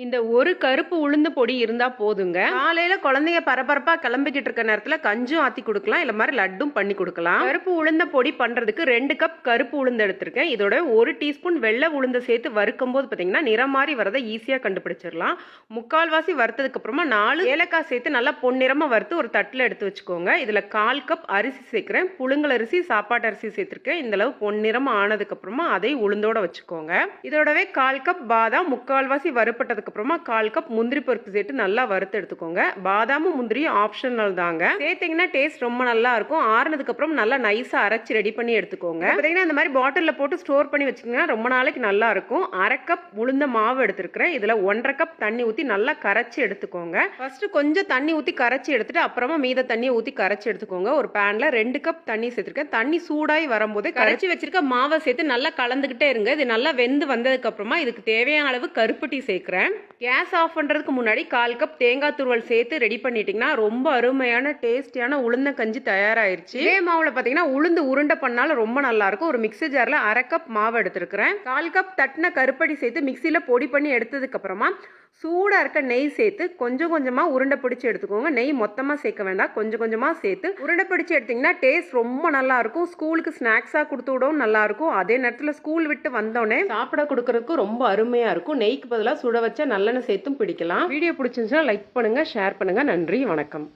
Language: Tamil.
இந்த ஒரு கருப்பு உளுந்து பொடி இருந்தா போதுங்க. காலையில குழந்தைங்க பரபரப்பா கிளம்பிக்கிட்டு இருக்க நேரத்துல கஞ்சும் ஆத்தி கொடுக்கலாம், இல்ல மாதிரி லட்டும் பண்ணி கொடுக்கலாம். கருப்பு உளுந்த பொடி பண்றதுக்கு 2 கப் கருப்பு உளுந்து எடுத்திருக்கேன். இதோட 1 டீஸ்பூன் வெள்ளை உளுந்த சேர்த்து வறுக்கும் போது பாத்தீங்கன்னா நிறம் மாதிரி வரதை ஈஸியா கண்டுபிடிச்சிடலாம். 3/4 வறுத்ததுக்கு அப்புறமா 4 ஏலக்காய் சேர்த்து நல்லா பொன்னிறமா வறுத்து ஒரு தட்டுல எடுத்து வச்சுக்கோங்க. இதுல 1/4 கப் அரிசி சேர்க்கிறேன். புழுங்கல் அரிசி, சாப்பாட்டு அரிசி சேர்த்திருக்கேன். இந்த அளவு பொன்னிறமா ஆனதுக்கு அப்புறமா அதை உளுந்தோட வச்சுக்கோங்க. இதோடவே 1/4 கப் பாதாம், 3/4 வறுப்பட்டதுக்கு அப்புறமா 1/4 கப் முந்திரி பருப்பு சேர்த்து நல்லா வறுத்து எடுத்துக்கோங்க. பாதாமும் முந்திரியும் ஆப்ஷனல் தாங்க. சேர்த்தீங்கன்னா டேஸ்ட் ரொம்ப நல்லா இருக்கும். ஆறுனதுக்கு அப்புறம் நல்லா நைஸா அரைச்சு ரெடி பண்ணி எடுத்துக்கோங்க. பாத்தீங்கன்னா இந்த மாதிரி பாட்டில்ல போட்டு ஸ்டோர் பண்ணி வச்சுக்கிங்கன்னா ரொம்ப நாளைக்கு நல்லா இருக்கும். 1/2 கப் உளுந்த மாவு எடுத்துருக்கிறேன். இதுல 1/2 கப் தண்ணி ஊத்தி நல்லா கரைச்சி எடுத்துக்கோங்க. ஃபர்ஸ்ட் கொஞ்சம் தண்ணி ஊத்தி கரைச்சி எடுத்துட்டு அப்புறமா மீத தண்ணியை ஊத்தி கரைச்சி எடுத்துக்கோங்க. ஒரு பேன்ல 2 கப் தண்ணி சேர்த்திருக்கேன். தண்ணி சூடாய் வரும்போது கரைச்சி வச்சிருக்க மாவை சேர்த்து நல்லா கலந்துகிட்டே இருங்க. இது நல்லா வெந்து வந்ததுக்கு அப்புறமா இதுக்கு தேவையான அளவு கருப்பட்டி சேர்க்கிறேன். கேஸ் ஆஃப் பண்றதுக்கு முன்னாடி 1/4 கப் தேங்காய் துருவல் சேர்த்து ரெடி பண்ணிட்டீங்கன்னா ரொம்ப அருமையான டேஸ்டியான உளுந்த கஞ்சி தயாராயிருச்சு. இதே மாவுல பாத்தீங்கன்னா உளுந்து உருண்டை பண்ணாலும் ரொம்ப நல்லா இருக்கும். ஒரு மிக்ஸி ஜார்ல 1/2 கப் மாவு எடுத்திருக்கிறேன். 1/4 கப் தட்டின கருப்பட்டி சேர்த்து மிக்சியில பொடி பண்ணி எடுத்ததுக்கு அப்புறமா சூடா இருக்க நெய் சேர்த்து கொஞ்சம் கொஞ்சமா உருண்டை பிடிச்சு எடுத்துக்கோங்க. நெய் மொத்தமா சேர்க்க வேண்டாம், கொஞ்சம் கொஞ்சமா சேர்த்து உருண்டை பிடிச்சு எடுத்தீங்கன்னா டேஸ்ட் ரொம்ப நல்லா இருக்கும். ஸ்கூலுக்கு ஸ்நாக்ஸா கொடுத்து விடவும் நல்லா இருக்கும். அதே நேரத்தில் ஸ்கூல் விட்டு வந்தோடனே சாப்பிட கொடுக்கறதுக்கு ரொம்ப அருமையா இருக்கும். நெய்க்கு பதிலாக சுட வச்ச நல்லெண்ணெய் சேர்த்தும் பிடிக்கலாம். வீடியோ பிடிச்சிருந்துச்சுன்னா லைக் பண்ணுங்க, ஷேர் பண்ணுங்க. நன்றி, வணக்கம்.